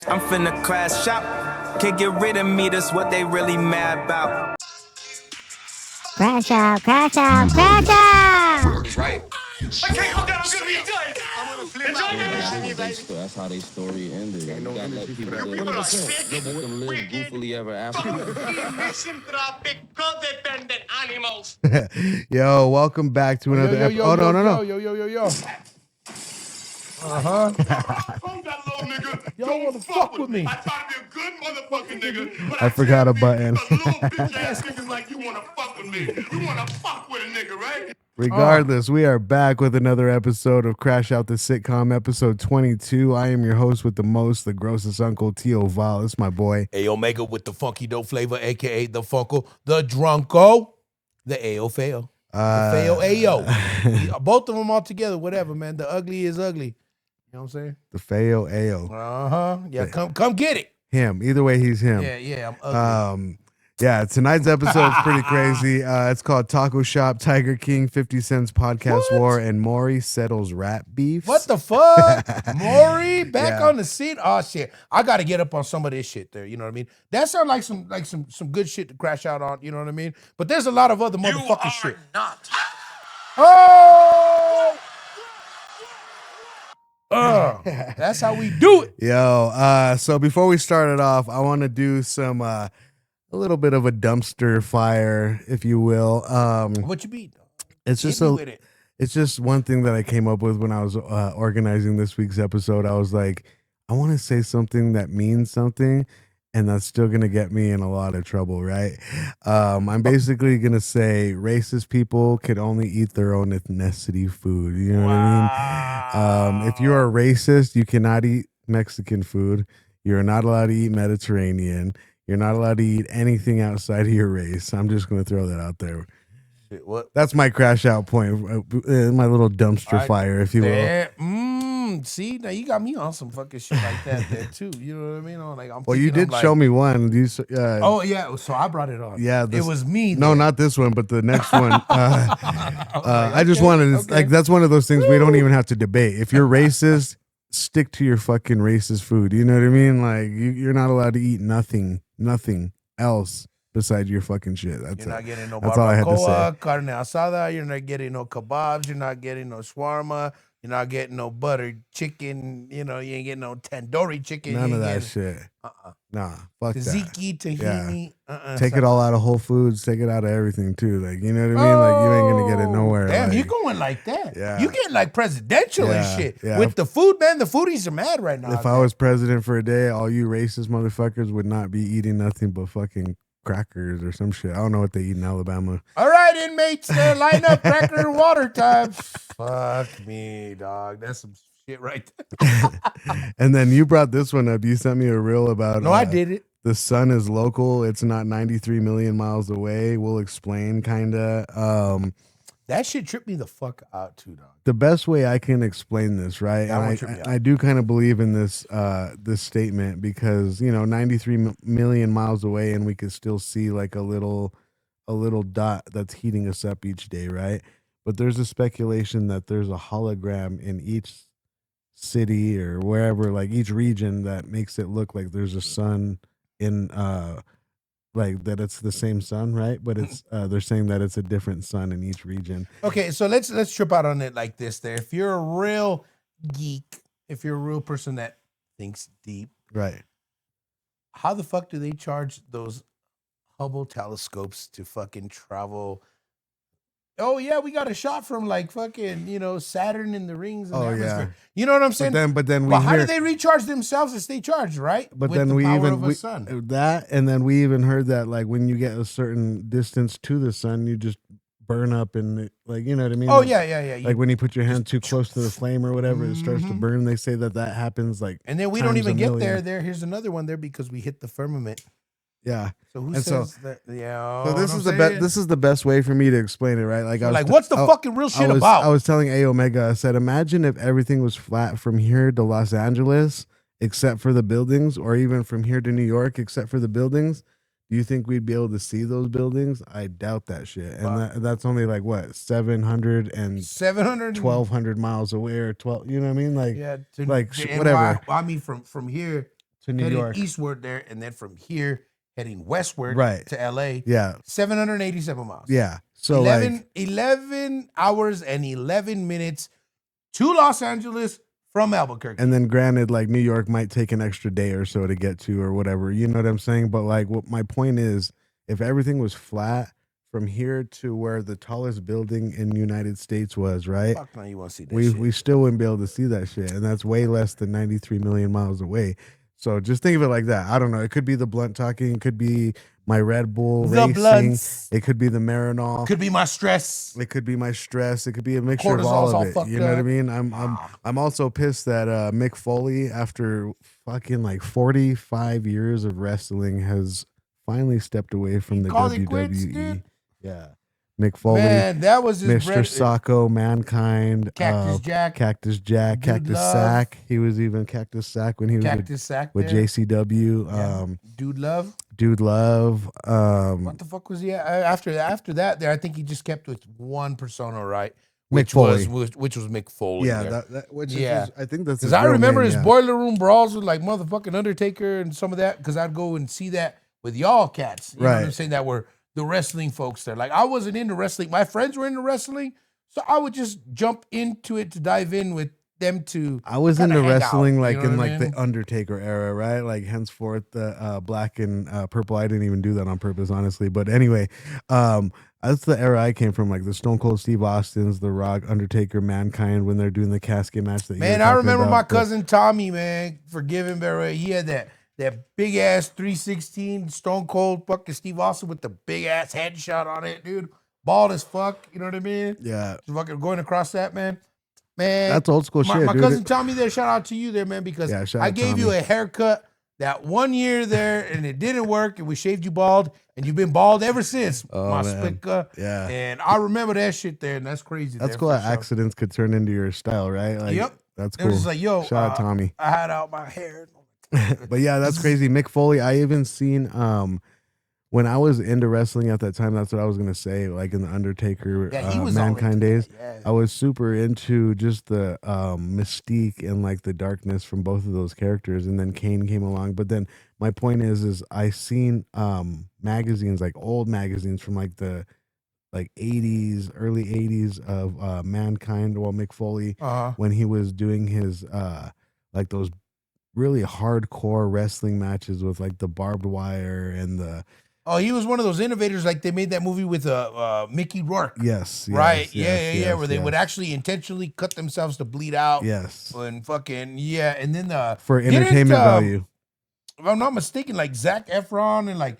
I'm finna crash out. Can't get rid of me, that's what they really mad about. Crash out, crash out, crash out! Right. I can't go down good enjoy. I'm gonna flip out. That's how they story ended. Like, you gotta let people live. People are sick, Let them live goofily ever after. Misanthropic, codependent animals. Yo, welcome back to another episode. Oh, no. Yo. Fuck that little nigga. Y'all Don't wanna fuck with me. I try to be a good motherfucking nigga. But I forgot a button. A little bitch ass niggas like you wanna fuck with me. You wanna fuck with a nigga, right? Regardless, we are back with another episode of Crash Out the Sitcom, episode 22. I am your host with the most, the grossest uncle, T.O. Val. It's my boy. A Omega with the funky dope flavor, aka the Funkle, the Drunko, the Ayo Fail, the Fail Ayo. Both of them all together, whatever, man. The ugly is ugly. You know what I'm saying? The Feo Ayo. Yeah, come get it. Him. Either way, he's him. Yeah, I'm ugly. Yeah, tonight's episode is pretty crazy. It's called Taco Shop, Tiger King, 50 Cents Podcast War, and Maury settles rap beefs. What the fuck? Maury back on the scene? Oh shit. I gotta get up on some of this shit there. You know what I mean? That sounds like some good shit to crash out on, you know what I mean? But there's a lot of other motherfucking shit. Not. Oh! That's how we do it. Yo, so before we start it off, I want to do some a little bit of a dumpster fire, if you will. What you mean? It's just it's just one thing that I came up with when I was organizing this week's episode. I was like, I want to say something that means something, and that's still gonna get me in a lot of trouble, right? I'm basically gonna say racist people can only eat their own ethnicity food. You know what I mean? If you're a racist, you cannot eat Mexican food. You're not allowed to eat Mediterranean. You're not allowed to eat anything outside of your race. I'm just gonna throw that out there. Shit, what? That's my crash out point, my little dumpster fire, if you will. See, now you got me on some fucking shit like that there too. You know what I mean? I'm Well, you did show me one. Oh yeah, so I brought it on. Yeah, it was me. No, not this one, but the next one. I just wanted to, like, that's one of those things we don't even have to debate. If you're racist, stick to your fucking racist food. You know what I mean? Like, you're not allowed to eat nothing else besides your fucking shit. That's You're not getting no That's all I had to say. barbacoa, carne asada. You're not getting no kebabs. You're not getting no shawarma. You're not getting no buttered chicken. You know, you ain't getting no tandoori chicken. None of that shit. Nah, fuck that. Tzatziki, tahini. Take it all out of Whole Foods. Take it out of everything too. Like, you know what I mean? Like, you ain't gonna get it nowhere. Damn, like, you going like that? Yeah. You getting like presidential and shit yeah. with the food, man. The foodies are mad right now. If I was president for a day, all you racist motherfuckers would not be eating nothing but fucking crackers or some shit. I don't know what they eat in Alabama. All right, inmates, line up, cracker and water time. Fuck me, dog. That's some shit right there. And then you brought this one up. You sent me a reel about. No, I did it. The sun is local. It's not 93 million miles away. We'll explain, kinda. That shit tripped me the fuck out too, dog. The best way I can explain this, right? And I do kind of believe in this this statement because, you know, 93 million miles away, and we could still see like a little dot that's heating us up each day, right? But there's a speculation that there's a hologram in each city or wherever, like each region, that makes it look like there's a sun in like that it's the same sun, right? But it's they're saying that it's a different sun in each region. Okay, so let's trip out on it like this there. If you're a real geek, if you're a real person that thinks deep, Right. how the fuck do they charge those Hubble telescopes to fucking travel? Oh yeah, we got a shot from like fucking, you know, Saturn and the rings and the atmosphere. You know what I'm saying? But then how do they recharge themselves if they charge, right? But with then the we power even of a sun. and then we even heard that like when you get a certain distance to the sun, you just burn up and like, you know what I mean? Oh like, yeah. Like when you put your hand too close to the flame or whatever, it starts to burn. They say that happens like, and then we don't times even a get million. there. Here's another one there because we hit the firmament. Yeah. So who And says that? Yeah. So this is this is the best way for me to explain it, right? Like, What's the fucking real shit about? I was telling A Omega, I said, imagine if everything was flat from here to Los Angeles, except for the buildings, or even from here to New York, except for the buildings. Do you think we'd be able to see those buildings? I doubt that shit. And that's only like what, 700 and 1,200 miles away, or 12. You know what I mean? Like, yeah, whatever. I mean, from here to New heading York. eastward there, and then from here heading westward Right. to LA. Yeah. 787 miles. Yeah. So 11 hours and 11 minutes to Los Angeles from Albuquerque. and then granted, like New York might take an extra day or so to get to or whatever. You know what I'm saying? But like what my point is, if everything was flat from here to where the tallest building in the United States was, right? Fuck no, you want to see that We shit. we still wouldn't be able to see that shit. And that's way less than 93 million miles away. So just think of it like that. I don't know. It could be the blunt talking. It could be my Red Bull The racing. blunts. It could be the Marinol. Could be my stress. It could be my stress. It could be a mixture of Cortisol's all all of it. fucked You know what I up. mean? I'm also pissed that Mick Foley, after fucking like 45 years of wrestling, has finally stepped away from the called it WWE. quits, dude. Yeah. Mick Foley, Man, that was his Mr. Sacco, Mankind, Cactus Jack. Cactus Jack, Dude Cactus Love. Sack. He was even Cactus Sack when he was Cactus Sack with there. JCW. Yeah. Dude Love. Dude Love. What the fuck was he at? After that there, I think he just kept with one persona, right? Mick Foley. Which was Mick Foley. Yeah, there. which Yeah. is, I think that's Because his I real remember name, his yeah. boiler room brawls with like motherfucking Undertaker and some of that. Because I'd go and see that with y'all cats. You know what I'm Right. saying? That were the wrestling folks there. Like I wasn't into wrestling. My friends were into wrestling. So I would just jump into it to dive in with them to. I was kinda into hang out, wrestling you like know in what I like mean? the Undertaker era, right? Like henceforth the black and purple. I didn't even do that on purpose, honestly. But anyway, that's the era I came from, like the Stone Cold Steve Austins, the Rock, Undertaker, Mankind, when they're doing the casket match. That you Man, were I talking remember about, my but- cousin Tommy, man, forgive him, but he had that big ass 316 Stone Cold fucking Steve Austin with the big ass headshot on it, dude. Bald as fuck, you know what I mean? Yeah, Just fucking going across that, man. Man, that's old school shit, my dude. cousin Tommy there, shout out to you there, man, because Yeah, shout I out gave you Tommy. a haircut that 1 year there and it didn't work and we shaved you bald and you've been bald ever since, Oh, my man. spica. Yeah. And I remember that shit there and that's crazy. That's there cool. for That sure. accidents could turn into your style, right? Like, Yep. That's It cool. was just like, yo, Shout out Tommy. I had out my hair. But yeah, that's crazy. Mick Foley. I even seen when I was into wrestling at that time. That's what I was gonna say. Like in the Undertaker, Yeah, he was all Mankind into days. that, yeah. I was super into just the mystique and like the darkness from both of those characters. And then Kane came along. But then my point is I seen magazines, like old magazines from like the early 80s of Mankind, well, Mick Foley, when he was doing his like those really hardcore wrestling matches with like the barbed wire and the Oh, he was one of those innovators. Like they made that movie with Mickey Rourke. yes, Right. yes, Yeah. yes, Where they would yes. actually intentionally cut themselves to bleed out. yes And fucking, yeah. And then for didn't, entertainment value. if I'm not mistaken, like Zac Efron and like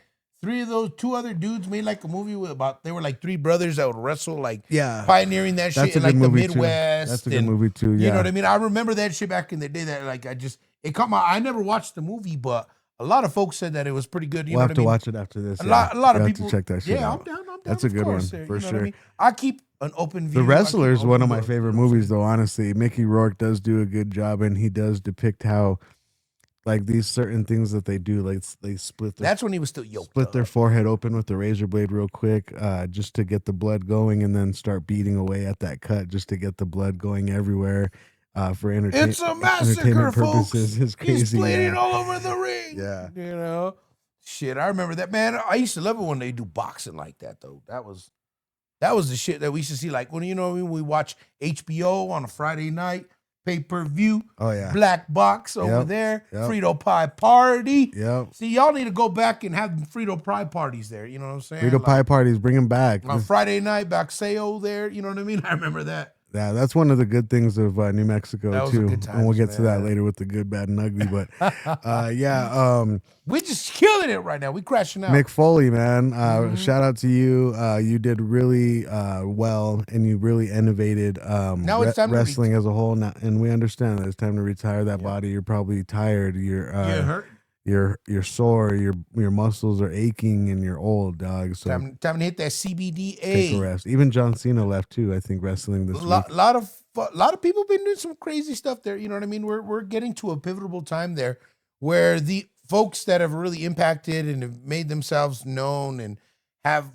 two other dudes made like a movie with they were like three brothers that would wrestle, like Yeah, pioneering that that's shit a in good like the movie too. Midwest. That's a good and, movie too. Yeah, You know what I mean? I remember that shit back in the day that like it caught my I never watched the movie, but a lot of folks said that it was pretty good. You we'll know have what to I mean? watch it after this. A lot We'll of have people to check that shit Yeah, out. I'm down. That's a of good one, course, there, for you know what sure. I mean? I keep an open view. The Wrestler is one of my favorite favorite movies, though. Honestly, Mickey Rourke does do a good job, and he does depict how, like, these certain things that they do, like they split their That's when he was still yoked. split their forehead open with the razor blade real quick, just to get the blood going, and then start beating away at that cut just to get the blood going everywhere. For It's a massacre, entertainment folks. purposes. It's crazy. He's bleeding yeah. all over the ring. Yeah. You know? Shit, I remember that, man. I used to love it when they do boxing like that, though. That was the shit that we used to see. Like, when, you know, when we watch HBO on a Friday night, pay-per-view, Oh yeah. black box over Yep, there, yep. Frito Pie party. Yep. See, y'all need to go back and have Frito Pie parties there. You know what I'm saying? Frito Pie parties, bring them back. On Friday night, Backseo there. You know what I mean? I remember that. Yeah, that's one of the good things of New Mexico That was a too, good and we'll times, get to that man. later with the good, bad, and ugly. But yeah, We're just killing it right now. We crashing out. Mick Foley, man, Mm-hmm. shout out to you. You did really well, and you really innovated Now it's time to wrestling as a whole. Now, and we understand that it's time to retire that body. You're probably tired. You're You're hurt. You're sore. Your muscles are aching, and you're old, dog. So Time to hit that take a CBDA. rest. Even John Cena left too. I think wrestling this week. lot of people been doing some crazy stuff there. You know what I mean? We're getting to a pivotal time there where the folks that have really impacted and have made themselves known and have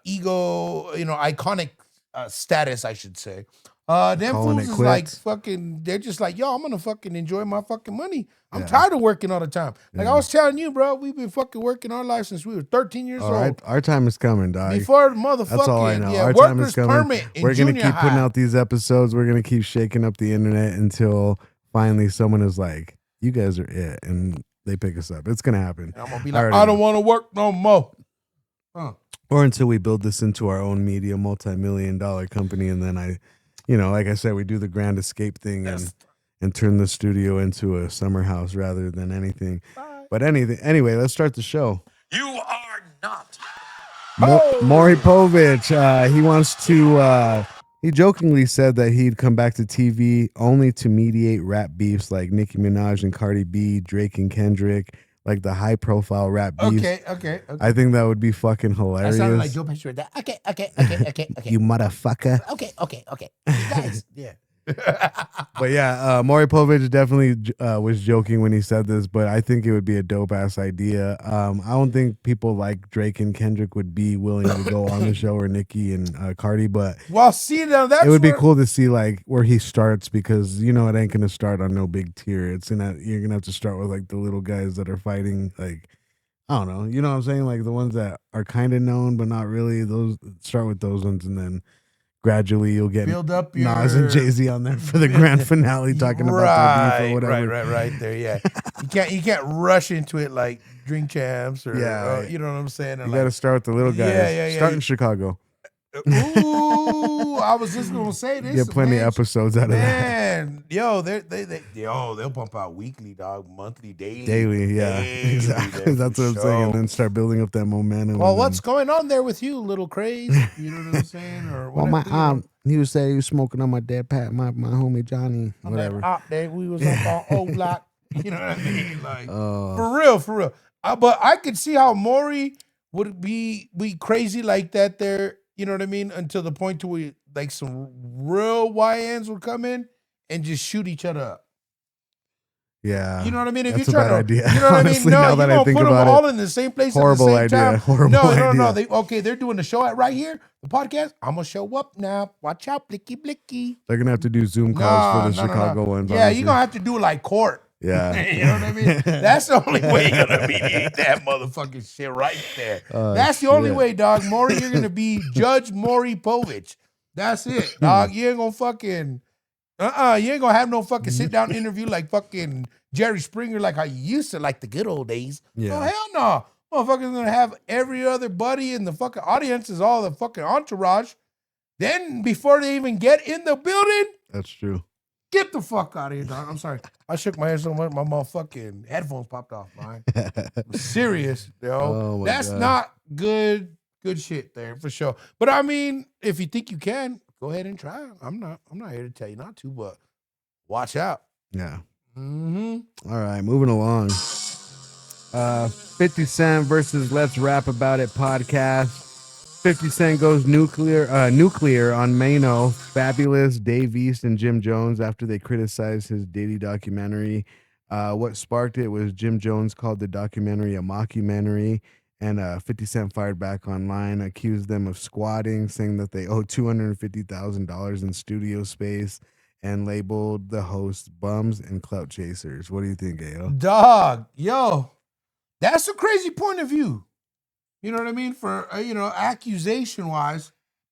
ego, iconic status, I should say, Them Calling fools it is like quits. fucking. They're just like, yo, I'm gonna fucking enjoy my fucking money. I'm Yeah. tired of working all the time. Like Yeah. I was telling you, bro, we've been fucking working our life since we were 13 years All right, old. our time is coming, dog. Before motherfucking That's all I know. yeah, Our time is workers coming. permit in We're gonna junior keep putting high. out these episodes. We're gonna keep shaking up the internet until finally someone is like, "You guys are it," and they pick us up. It's gonna happen. And I'm gonna be I like, already I don't know. want to work no more. Or until we build this into our own media multi-million-dollar company, and then like I said, we do the grand escape thing and turn the studio into a summer house rather than anything. But anyway, let's start the show. You are not. Maury Povich, he wants to. He jokingly said that he'd come back to TV only to mediate rap beefs like Nicki Minaj and Cardi B, Drake and Kendrick, like the high-profile rap beefs. Okay. I think that would be fucking hilarious. That sounded like Joe Pesci right there. Okay. You motherfucker. Okay. You guys, yeah. But yeah, Maury Povich definitely was joking when he said this, but I think it would be a dope ass idea. I don't think people like Drake and Kendrick would be willing to go on the show, or Nicki and Cardi, but Well, see now that's it would be where- cool to see like where he starts, because it ain't gonna start on no big tier. You're gonna have to start with like the little guys that are fighting, like, I don't know, you know what I'm saying, like the ones that are kind of known but not really. Those, start with those ones, and then gradually you'll get build up your Nas and Jay-Z on there for the grand finale, talking about their beef or whatever. Right there, yeah. you can't rush into it like Drink Champs or you know what I'm saying. You got to start with the little guys. Yeah. Start in Chicago. Ooh, I was just gonna say this. Get plenty of episodes out of that. Man, yo, they'll pump out weekly, dog, monthly, daily. Yeah, exactly. That's what I'm saying. And then start building up that momentum. Well, what's going on there with you, little craze? You know what I'm saying? Or well, my he was saying he was smoking on my dead pat, my homie Johnny, whatever. Out there, we was up on old block. You know what I mean? Like for real. But I could see how Maury would be crazy like that there. You know what I mean? Until the point to where like some real YNs would come in and just shoot each other up. Yeah. You know what I mean? If that's you're trying a bad to, idea. you know what Honestly, I mean? No, now you that I don't think put them about all it, in the same place horrible at the same idea. time. Horrible idea. No. They're doing the show right here, the podcast. I'm gonna show up now. Watch out, blicky. They're gonna have to do Zoom calls for the Chicago ones. Yeah, you're gonna have to do like court. Yeah. You know what I mean? That's the only way you're gonna mediate that motherfucking shit right there. That's the only way, dog. Maury, you're gonna be Judge Maury Povich. That's it, dog. You ain't gonna fucking you ain't gonna have no fucking sit down interview like fucking Jerry Springer, like how you used to, like the good old days. Yeah. Oh hell no. Motherfucker's gonna have every other buddy in the fucking audience is all the fucking entourage. Then before they even get in the building, That's true. get the fuck out of here, dog. I'm sorry. I shook my head so much my motherfucking headphones popped off, man. I'm serious, yo. Oh, my That's God. not good shit there for sure. But I mean, if you think you can, go ahead and try. I'm not here to tell you not to, but watch out. Yeah. Mm-hmm. All right, moving along. 50 Cent versus Let's Rap About It podcast. 50 Cent goes nuclear on Mano, Fabulous, Dave East, and Jim Jones after they criticized his Diddy documentary. What sparked it was Jim Jones called the documentary a mockumentary, and 50 Cent fired back online, accused them of squatting, saying that they owe $250,000 in studio space, and labeled the hosts bums and clout chasers. What do you think, Gail? Dog, yo, that's a crazy point of view. You know what I mean? For accusation wise,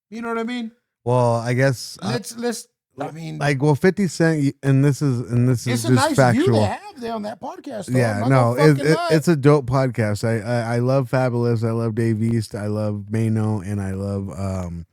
you know what I mean? Well, I guess Let's. I mean, like, well, 50 Cent, and this is it's just a nice factual. view to have there on that podcast. Though. Yeah, I'm no, not gonna fucking lie. it's a dope podcast. I love Fabulous. I love Dave East. I love Mano, and I love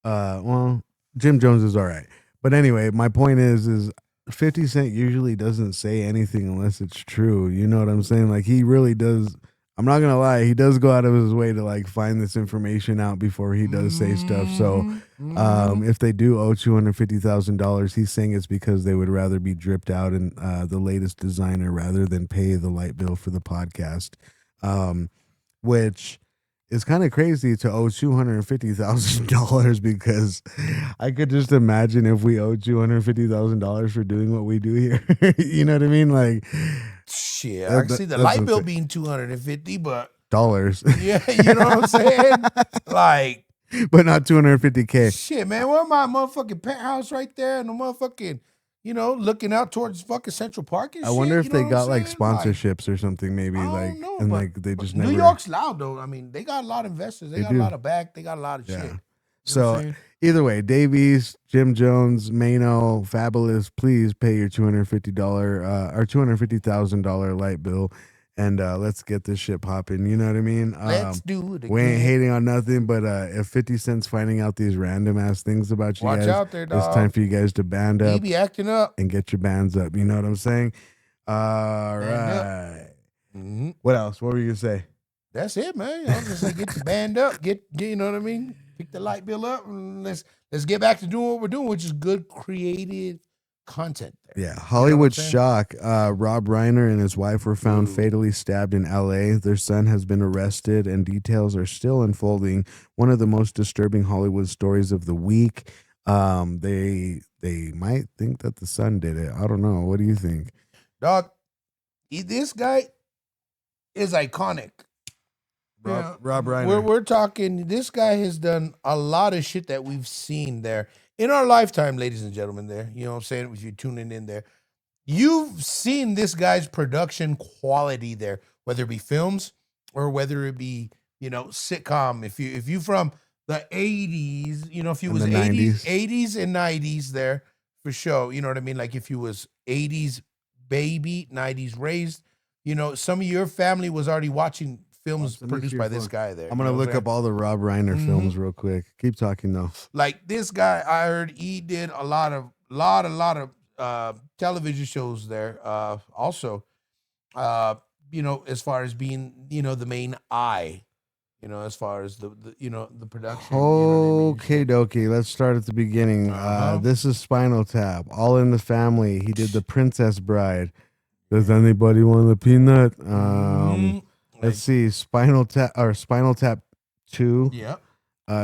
well, Jim Jones is all right. But anyway, my point is 50 Cent usually doesn't say anything unless it's true. You know what I'm saying? Like, he really does. I'm not gonna lie, he does go out of his way to like find this information out before he does say stuff. So if they do owe $250,000, he's saying it's because they would rather be dripped out in the latest designer rather than pay the light bill for the podcast, which is kind of crazy to owe $250,000, because I could just imagine if we owe $250,000 for doing what we do here. You know what I mean? Like, shit, I can see the light bill being $250, but dollars. yeah, you know what I'm saying? Like, but not 250K. Shit, man. Where my motherfucking penthouse right there and the motherfucking, looking out towards fucking Central Park and I shit. wonder if you they know got what I'm like saying? sponsorships or something, maybe I like, don't know, and but- like they but just New never. York's loud though. I mean, they got a lot of investors. They They got do. a lot of back. They got a lot of shit. Yeah. You know what I'm So saying? either way, Davies, Jim Jones, Mano, Fabulous, please pay your $250 or $250,000 light bill, and let's get this shit popping. You know what I mean? Let's do it again. We ain't hating on nothing, but if 50 Cent's finding out these random ass things about you Watch guys, out there, dog. it's time for you guys to band He up be acting up. and get your bands up. You know what I'm saying? All Band up. right. Mhm. What else? What were you gonna say? That's it, man. I was just say, get your band up, get you know what I mean. Pick the light bill up, and let's get back to doing what we're doing, which is good creative content. There. Yeah, Hollywood saying? shock. Rob Reiner and his wife were found Ooh. fatally stabbed in L.A. Their son has been arrested, and details are still unfolding. One of the most disturbing Hollywood stories of the week. They might think that the son did it. I don't know. What do you think? Dog, this guy is iconic. Rob Reiner. We're talking. This guy has done a lot of shit that we've seen there in our lifetime, ladies and gentlemen. There, you know what I'm saying. If you're tuning in there, you've seen this guy's production quality there, whether it be films or whether it be sitcom. If you from the 80s, if you And was the 80s and 90s there for sure. You know what I mean? Like if you was 80s baby, 90s raised. Some of your family was already watching films produced by this guy there. I'm gonna look up all the Rob Reiner films real quick. Keep talking though. Like this guy, I heard he did a lot of television shows there. Also, as far as being the main eye, as far as the production. Okay, dokie. Let's start at the beginning. This is Spinal Tap. All in the Family. He did The Princess Bride. Does anybody want the peanut? Let's see. Spinal Tap 2. Yeah.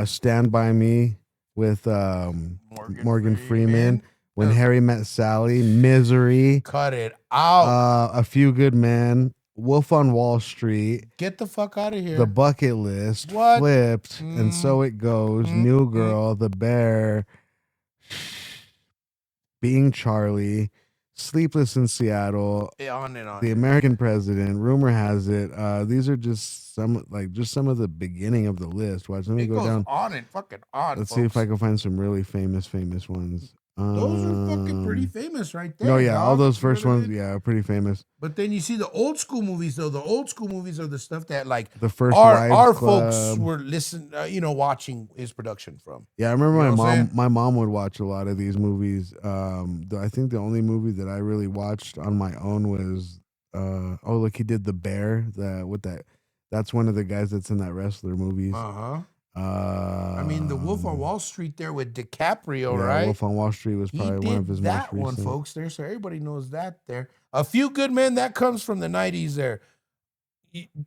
Stand By Me with Morgan Freeman. When Harry Met Sally. Misery. Cut it out. A Few Good Men. Wolf on Wall Street. Get the fuck out of here. The Bucket List. What? Flipped. And So It Goes. New Girl. The Bear. Being Charlie. Sleepless in Seattle. On and on. The American President. Rumor Has It. These are just some of the beginning of the list. Watch, let me It go goes down. on and fucking on. Let's see if I can find some really famous ones. Those are fucking pretty famous right there. No, yeah, all dog. those You know first what I ones, mean? yeah, are pretty famous. But then you see the old school movies, though. The old school movies are the stuff that like The first our Wives folks Club. were watching his production from. Yeah, I remember You know my what I'm mom. saying? My mom would watch a lot of these movies. I think the only movie that I really watched on my own was, look, he did The Bear. That's one of the guys that's in that wrestler movies. I mean, The Wolf on Wall Street there with DiCaprio, right? Wolf on Wall Street was He probably did one of his that most one, recent. folks. There, so everybody knows that. There, A Few Good Men. That comes from the '90s. There,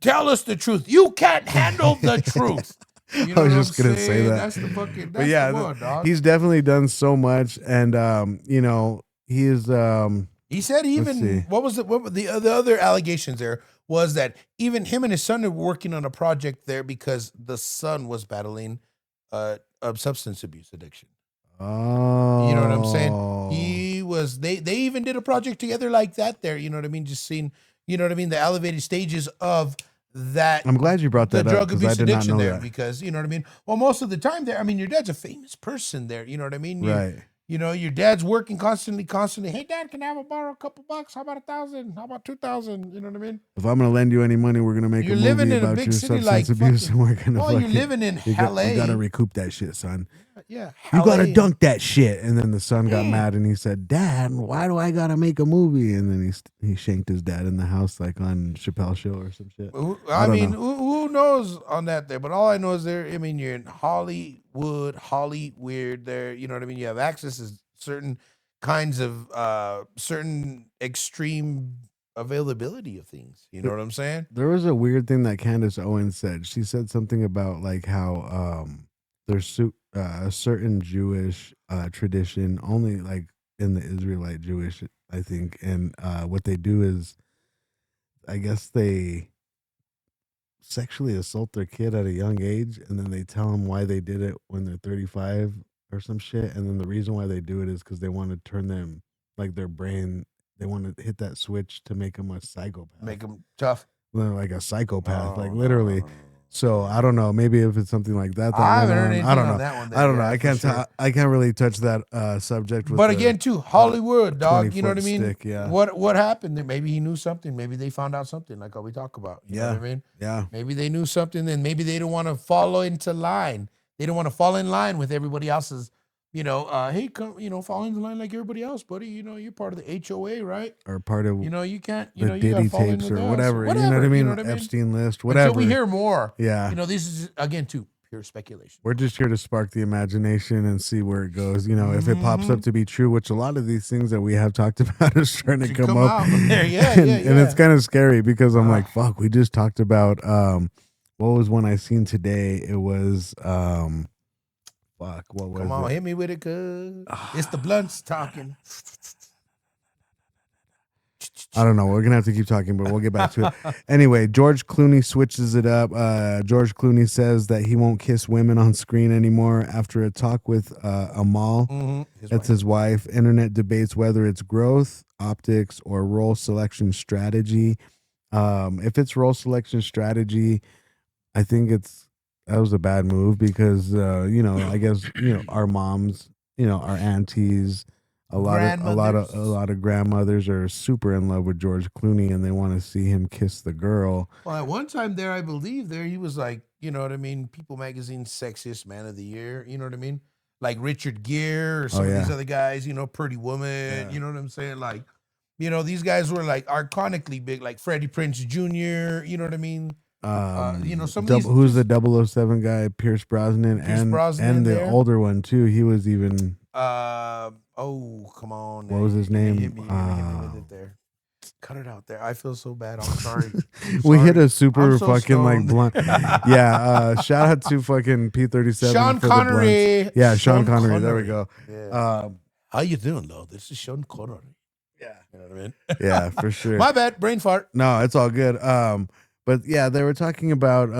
tell us the truth. You can't handle the truth. You know I was what just I'm gonna say saying? that. That's the fucking. That's But yeah, the one, dog. he's definitely done so much, and he is. He said Let's see. what was the other allegations there was that even him and his son were working on a project there because the son was battling a substance abuse addiction. Oh, You know what I'm saying? He was they even did a project together like that there, you know what I mean? Just seeing, you know what I mean, the elevated stages of that. I'm glad you brought The that up drug because I abuse did not addiction know there that. because you know what I mean? Well, most of the time there, I mean, your dad's a famous person there, you know what I mean? Right. You know, your dad's working constantly. Hey, Dad, can I borrow a couple bucks? How about 1,000? How about 2,000? You know what I mean? If I'm gonna lend you any money, we're gonna make You're a movie living in a about big your city substance like abuse, fucking- and we're gonna. Well, you're living in you LA. gotta recoup that shit, son. Yeah, You gotta LA. dunk that shit. And then the son got Mm. mad and he said, "Dad, why do I gotta make a movie?" And then he shanked his dad in the house like on Chappelle Show or some shit. I don't mean, know. who knows on that there? But all I know is there. I mean, you're in Hollywood, Hollyweird there. You know what I mean? You have access to certain kinds of certain extreme availability of things. You know what I'm saying? There was a weird thing that Candace Owens said. She said something about like how there's a certain Jewish tradition only like in the Israelite Jewish, I think, and what they do is, I guess they sexually assault their kid at a young age, and then they tell them why they did it when they're 35 or some shit, and then the reason why they do it is because they want to turn them, like their brain, they want to hit that switch to make them a psychopath, Make them tough. like a psychopath, No, like no, literally. no, no, no. So I don't know. Maybe if it's something like that. I haven't went heard on. anything I don't on know. that one. I don't know. Yeah, I can't. for sure. I can't really touch that subject. With But the again, too, Hollywood, dog. You know what I 20-foot mean? stick, yeah. What happened? That maybe he knew something. Maybe they found out something, like how we talk about. You know what I mean? Yeah. Maybe they knew something, and maybe they don't want to follow into line. They don't want to fall in line with everybody else's. Hey, come, fall into line like everybody else, buddy. You're part of the HOA, right? Or part of You can't. the You gotta Diddy fall in tapes with or us. whatever. You know what I mean? Epstein list, whatever. Until we hear more. Yeah. This is again too pure speculation. We're just here to spark the imagination and see where it goes. If it pops up to be true, which a lot of these things that we have talked about is starting to come up. Out there. Yeah, and it's kind of scary because I'm like, fuck, we just talked about what was one I seen today? It was fuck, what was Come on, it? hit me with it, cuz. It's the blunts talking. I don't know. We're gonna have to keep talking, but we'll get back to it. Anyway, George Clooney switches it up. George Clooney says that he won't kiss women on screen anymore after a talk with Amal. That's his wife. Internet debates whether it's growth, optics, or role selection strategy. If it's role selection strategy, I think that was a bad move because I guess our moms, our aunties, a lot of grandmothers are super in love with George Clooney and they want to see him kiss the girl. Well, at one time there, I believe he was like, you know what I mean? People Magazine Sexiest Man of the Year. You know what I mean? Like Richard Gere or some of these other guys, Pretty Woman. You know what I'm saying? Like, these guys were like iconically big, like Freddie Prinze Jr. You know what I mean? Some of these, who's the 007 guy? Pierce Brosnan, and the older one too. He was even. Come on. What was his name? Hit me with it there. Cut it out there. I feel so bad. I'm sorry. We hit a super so fucking stoned. blunt. Yeah. Shout out to fucking P37. Sean for Connery. The yeah, Sean Connery. There we go. Yeah. How you doing though? This is Sean Connery. Yeah. You know what I mean? Yeah, for sure. My bad. Brain fart. No, it's all good. But yeah, they were talking about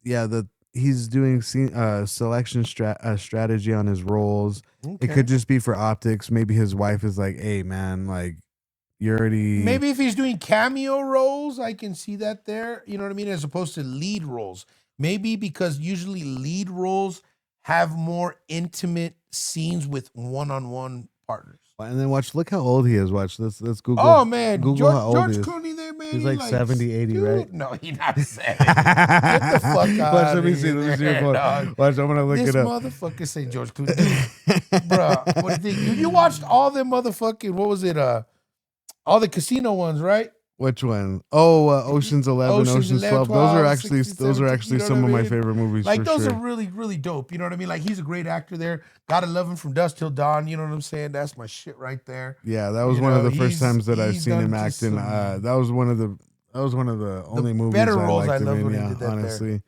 that he's doing selection strategy on his roles. Okay. It could just be for optics. Maybe his wife is like, "Hey, man, like you're already." Maybe if he's doing cameo roles, I can see that there. You know what I mean? As opposed to lead roles. Maybe because usually lead roles have more intimate scenes with one-on-one partners. And then look how old he is. Watch, let's Google. Oh, man. Google how old George he is. Clooney there, man. He's like 70, 80, dude, right? No, he's not 70. Get the fuck out Watch, let of me see. Let me see your phone. Watch, I'm going to look this it up. Motherfucker say George Clooney. Bruh, what do you think? You watched all them motherfucking, what was it? All the casino ones, right? Which one? Oh, Ocean's 11, Ocean's 12. 12, those are actually some of my favorite movies. Like for those sure. are really, really dope. You know what I mean? Like he's a great actor there. Gotta love him from dusk till dawn. You know what I'm saying? That's my shit right there. Yeah, that was one of the first times that I've seen him acting. That was one of the only movies better I roles liked I loved him when in. he did that honestly. there.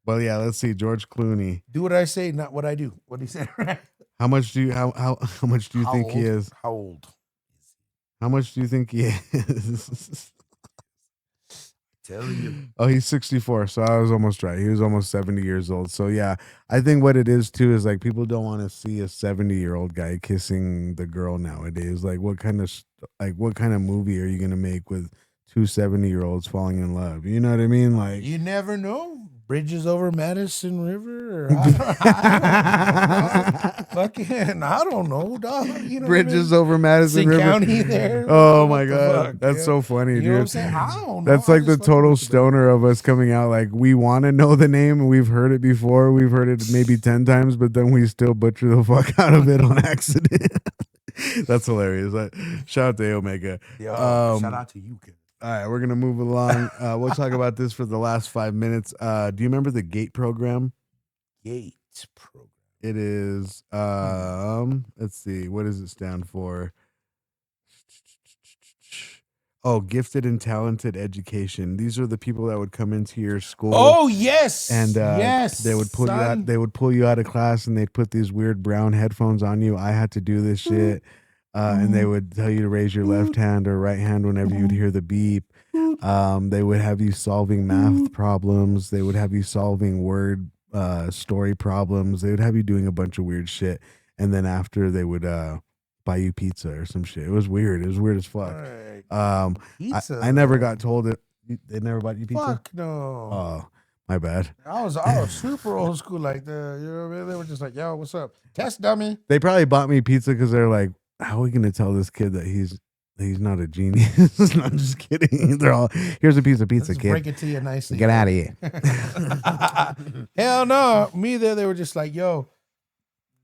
But yeah, let's see. George Clooney. Do what I say, not what I do. What he said. How much do you think he is? How old? How much do you think he is? Tell you. Oh, he's 64, so I was almost right. He was almost 70 years old. So yeah, I think what it is too is like people don't want to see a 70-year-old guy kissing the girl nowadays. Like what kind of movie are you gonna make with two 70-year-olds falling in love? You know what I mean? Like You never know. Bridges over Madison River, or I don't know, dog. You know Bridges over Madison River County there. Oh What my the god, fuck, that's yeah. so funny, You dude. know what I'm saying? I don't know. That's like the total stoner of us coming out. Like we want to know the name, and we've heard it before. We've heard it maybe 10 times, but then we still butcher the fuck out of it on accident. That's hilarious. Shout out to Omega. Yo, shout out to you, kid. All right, we're gonna move along. We'll talk about this for the last 5 minutes. Do you remember the GATE program? GATE program. It is. Let's see. What does it stand for? Oh, gifted and talented education. These are the people that would come into your school. Oh yes, and yes, they would pull you out. They would pull you out of class, and they'd put these weird brown headphones on you. I had to do this shit. And they would tell you to raise your left hand or right hand whenever you'd hear the beep. They would have you solving math problems. They would have you solving word story problems. They would have you doing a bunch of weird shit. And then after they would buy you pizza or some shit. It was weird. It was weird as fuck. Right. Pizza. I never got told it. They never bought you pizza? Fuck no. Oh, my bad. I was super old school like that. You know what I mean? They were just like, yo, what's up? Test dummy. They probably bought me pizza because they're like, how are we gonna tell this kid that he's not a genius? No, I'm just kidding. They're all, here's a piece of pizza, Let's kid. break it to you nicely. Get out of here. Hell no. Me there, they were just like, yo,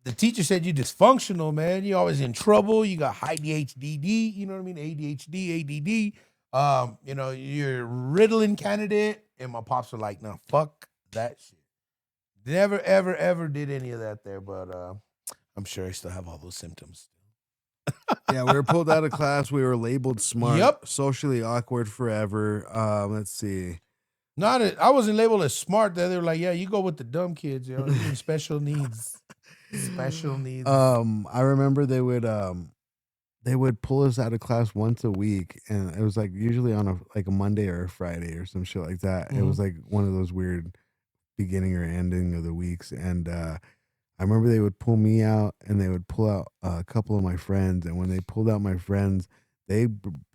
the teacher said you dysfunctional, man. You always in trouble. You got high DHDD, you know what I mean? ADHD, ADD. You know, you're a Ritalin candidate. And my pops were like, no, fuck that shit. Never, ever, ever did any of that there, but I'm sure I still have all those symptoms. Yeah, we were pulled out of class. We were labeled smart. Yep. Socially awkward forever. Let's see. I wasn't labeled as smart there. They were like, yeah, you go with the dumb kids, you know, special needs. Special needs. I remember they would pull us out of class once a week, and it was like usually on a Monday or a Friday or some shit like that. It was like one of those weird beginning or ending of the weeks, and I remember they would pull me out and they would pull out a couple of my friends, and when they pulled out my friends, they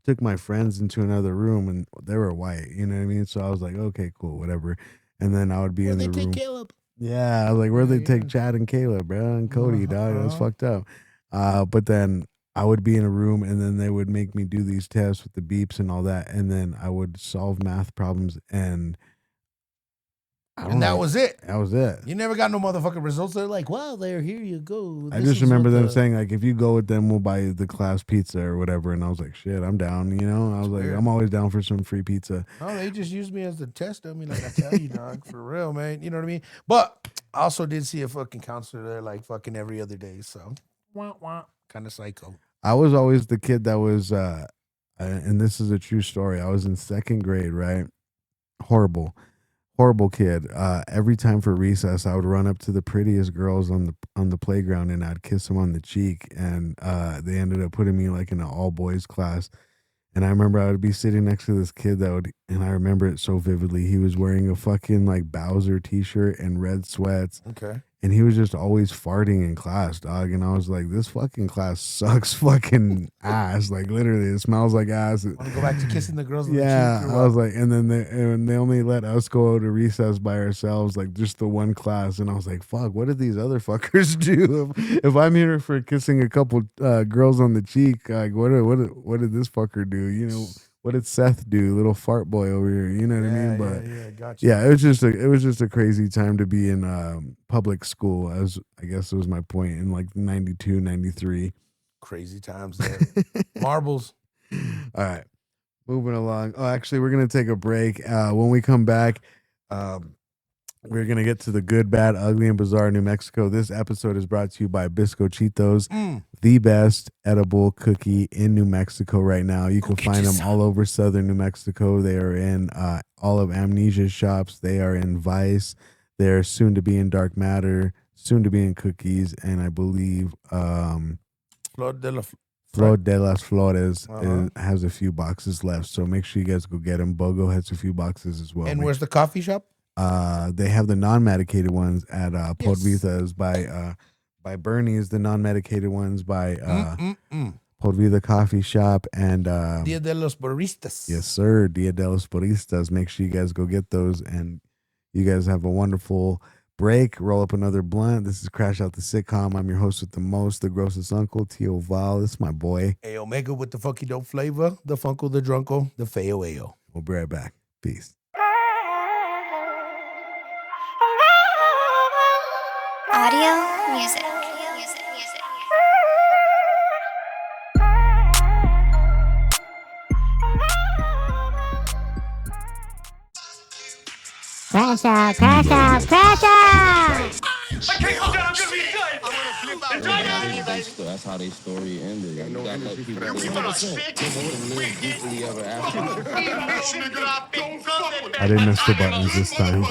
took my friends into another room, and they were white, you know what I mean? So I was like, okay, cool, whatever. And then I would be in the room. Caleb? Yeah, I was like, where'd they take Chad and Caleb, bro, and Cody, dog? That's fucked up. But then I would be in a room, and then they would make me do these tests with the beeps and all that, and then I would solve math problems, and that was it. That was it. You never got no motherfucking results. They're like, well, here you go. I just remember them saying, like, if you go with them, we'll buy you the class pizza or whatever. And I was like, shit, I'm down, you know? I was like, I'm always down for some free pizza. No, they just used me as the test dummy, like I tell you, dog, for real, man. You know what I mean? But I also did see a fucking counselor there, like, fucking every other day. So, kind of psycho. I was always the kid that was, and this is a true story. I was in second grade, right? Horrible kid. Every time for recess, I would run up to the prettiest girls on the playground and I'd kiss them on the cheek. And they ended up putting me like in an all boys class. And I remember I would be sitting next to this kid and I remember it so vividly. He was wearing a fucking like Bowser t-shirt and red sweats. Okay. And he was just always farting in class, dog. And I was like, this fucking class sucks fucking ass. Like, literally, it smells like ass. Want to go back to kissing the girls? Yeah, I was like, and then they only let us go to recess by ourselves, like just the one class. And I was like, fuck, what did these other fuckers do? If I'm here for kissing a couple girls on the cheek, like, what did this fucker do? You know, what did Seth do? Little fart boy over here, you know what I mean? But gotcha. Yeah, it was just a crazy time to be in public school, as I guess it was my point, in like 92, 93. Crazy times there. Marbles. All right, moving along. Oh, actually, we're gonna take a break. When we come back, we're gonna get to the good, bad, ugly, and bizarre New Mexico. This episode is brought to you by Bizcochitos, the best edible cookie in New Mexico right now. You can find them all over southern New Mexico. They are in all of Amnesia's shops. They are in Vice. They're soon to be in Dark Matter, soon to be in Cookies, and I believe Flor de las Flores has a few boxes left. So make sure you guys go get them. Bogo has a few boxes as well. And where's the coffee shop? They have the non-medicated ones at Podvitas by Bernie's, the non-medicated ones by Podvita Coffee Shop and Dia de los Baristas. Yes, sir. Dia de los Baristas. Make sure you guys go get those, and you guys have a wonderful break. Roll up another blunt. This is Crash Out the Sitcom. I'm your host with the most, the grossest uncle, Tio Val. This is my boy. A Omega with the funky dope flavor, the Funko, the Drunko, the Feo Ayo. We'll be right back. Peace. Audio music. Crash out, crash out, crash out! I can't go down. I'm gonna be good. That's how they story ended. You gotta let people live goofily ever after. I didn't miss the buttons this time.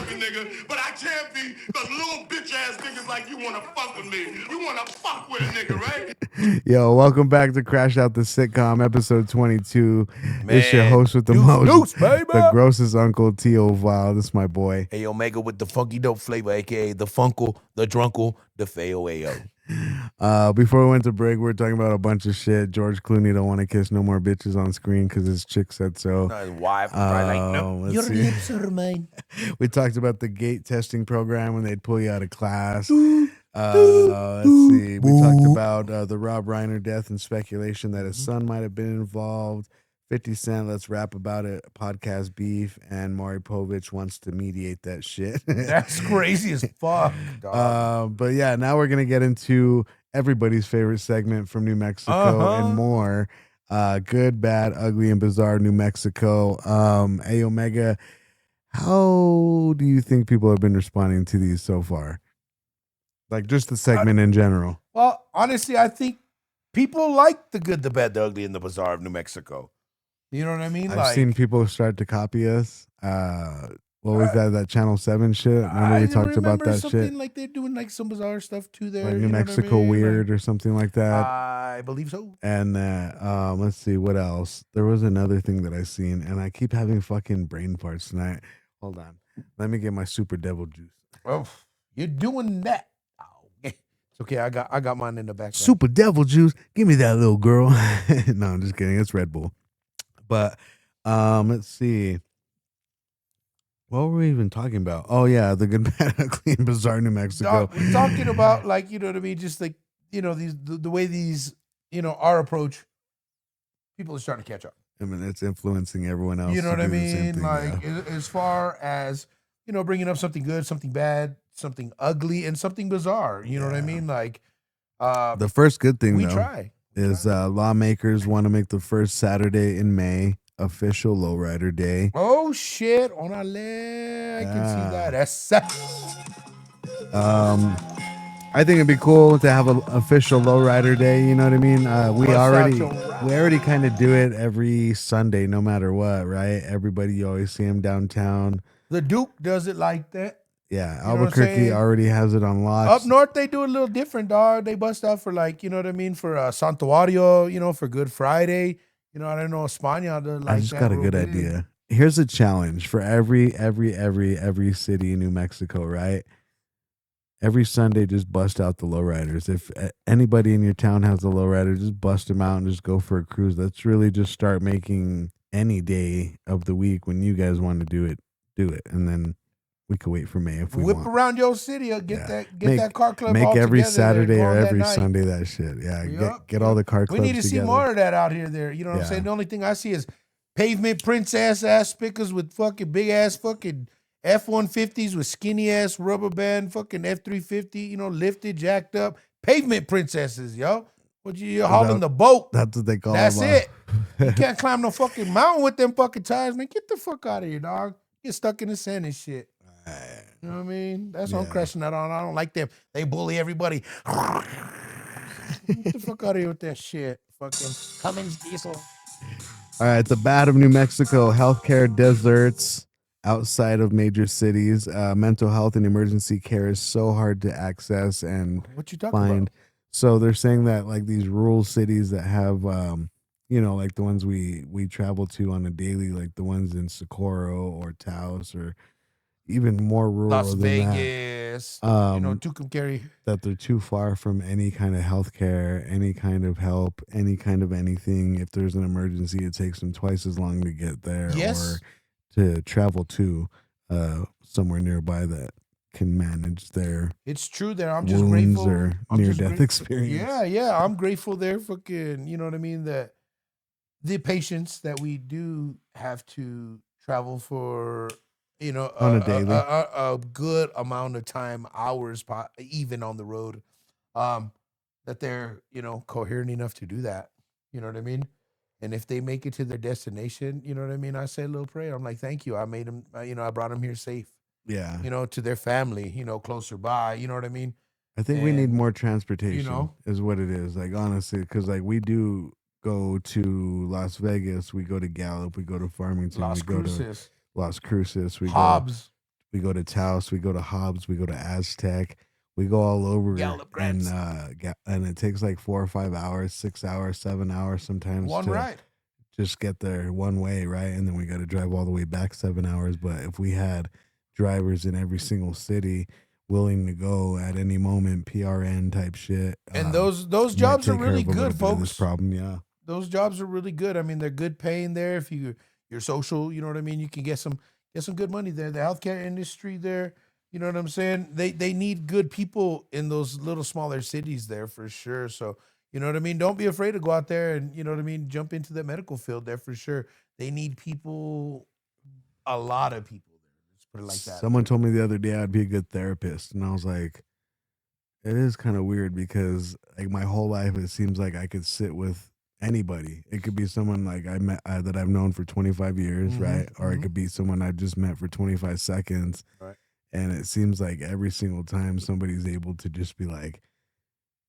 But I can't be the little bitch ass niggas like you wanna fuck with me. You wanna fuck with a nigga, right? Yo, welcome back to Crash Out the Sitcom, episode 22. It's your Man, host with the deuce, most, deuce, baby. the grossest uncle, T.O. Val. This is my boy. Hey, Omega with the funky dope flavor, a.k.a. the Funkle, the Drunkle, the Fayo. Before we went to break, we were talking about a bunch of shit. George Clooney don't want to kiss no more bitches on screen because his chick said so. No, his wife was probably like, no, let's your see. lips are mine. We talked about the gate testing program when they'd pull you out of class. Let's see. We talked about the Rob Reiner death and speculation that his son might have been involved. 50 Cent, let's rap about it. Podcast beef, and Maury Povich wants to mediate that shit. That's crazy as fuck, dog. But yeah, now we're gonna get into everybody's favorite segment from New Mexico and more. Good, bad, ugly, and bizarre New Mexico. Hey Omega, how do you think people have been responding to these so far? Like just the segment in general. Well, honestly, I think people like the good, the bad, the ugly, and the bizarre of New Mexico. You know what I mean? I've seen people start to copy us. What was that Channel 7 shit? Remember we talked about that shit? Like they're doing like some bizarre stuff too there. Like New Mexico Weird or something like that. I believe so. And let's see what else. There was another thing that I seen, and I keep having fucking brain farts tonight. Hold on. Let me get my super devil juice. Oh, you're doing that. It's okay. I got mine in the background. Super devil juice. Give me that little girl. No, I'm just kidding. It's Red Bull. But let's see. What were we even talking about? Oh yeah, the good, bad, ugly, and bizarre New Mexico. We're talking about like, you know what I mean, just like, you know, these the way these, you know, our approach, people are starting to catch up. I mean, it's influencing everyone else. You know what I to do the same mean? thing, Like yeah. as far as, you know, bringing up something good, something bad, something ugly, and something bizarre. You know what I mean? Like the first good thing we though try. is lawmakers want to make the first Saturday in May official lowrider day. Oh shit! On our leg, I can see that. That's I think it'd be cool to have an official lowrider day. You know what I mean? We already kind of do it every Sunday, no matter what, right? Everybody, you always see them downtown. the Duke does it like that. Yeah, know what I'm Albuquerque saying? already has it on lock. Up north, they do it a little different, dog. They bust out for like, you know what I mean, for Santuario, you know, for Good Friday. You know, I don't know, España. Like I just got a good idea. Here's a challenge for every city in New Mexico, right? Every Sunday, just bust out the lowriders. If anybody in your town has a lowrider, just bust them out and just go for a cruise. Let's really just start making any day of the week when you guys want to do it, and then we could wait for May if we Whip want. around your city or get Make- that car club Make all every together Saturday there, or go on every that night. Sunday that shit. Yeah, Yup, get all the car clubs We need to together. see more of that out here there. You know what I'm Yeah. saying? The only thing I see is pavement princess ass spickers with fucking big ass fucking F-150s with skinny ass rubber band fucking F-350, you know, lifted, jacked up. Pavement princesses, yo. What you're hauling the boat. That's what they call That's them. it. You can't climb no fucking mountain with them fucking tires, man. Get the fuck out of here, dog. Get stuck in the sand and shit. You know what I mean? That's what I'm crashing that on. I don't like them. They bully everybody. Get the fuck out of here with that shit. Fucking Cummins diesel. All right, the bad of New Mexico, healthcare deserts outside of major cities. Mental health and emergency care is so hard to access and What you talking find. about? So they're saying that like these rural cities that have, you know, like the ones we travel to on a daily, like the ones in Socorro or Taos or even more rural Las than Vegas. that. You know, Tucumcari. That they're too far from any kind of healthcare, any kind of help, any kind of anything. If there's an emergency, it takes them twice as long to get there Yes. or to travel to somewhere nearby that can manage their It's true there. I'm just wounds grateful. or I'm just near-death experience. Yeah. I'm grateful there. Fucking, you know what I mean? That the patients that we do have to travel for, you know, On a daily. a good amount of time, hours, even on the road, that they're, you know, coherent enough to do that. You know what I mean? And if they make it to their destination, you know what I mean? I say a little prayer. I'm like, thank you. I made them, you know, I brought them here safe, Yeah. you know, to their family, you know, closer by. You know what I mean? I think we need and, more transportation, know? is what it is. Like, honestly, because like we do go to Las Vegas, we go to Gallup, we go to Farmington, Las we go to Cruces, Las Cruces, we Hobbs. go to Taos, we go to Hobbs, we go to Aztec, We go all over, Gallup and grants. and it takes like 4 or 5 hours, 6 hours, 7 hours sometimes One to ride. just get there one way, right? And then we got to drive all the way back 7 hours. But if we had drivers in every single city willing to go at any moment, PRN type shit, And those might jobs are take care really of a little good, bit of this folks. problem, yeah. Those jobs are really good. I mean, they're good paying there. If you're social, you know what I mean. You can get some good money there. The healthcare industry there, you know what I'm saying. They need good people in those little smaller cities there for sure. So you know what I mean. Don't be afraid to go out there and you know what I mean. Jump into the medical field there for sure. They need people, a lot of people there. Let's put it like that. Someone told me the other day I'd be a good therapist, and I was like, it is kind of weird because like my whole life it seems like I could sit with anybody. It could be someone like I met that I've known for 25 years, right? Or it could be someone I just met for 25 seconds. Right. And it seems like every single time somebody's able to just be like,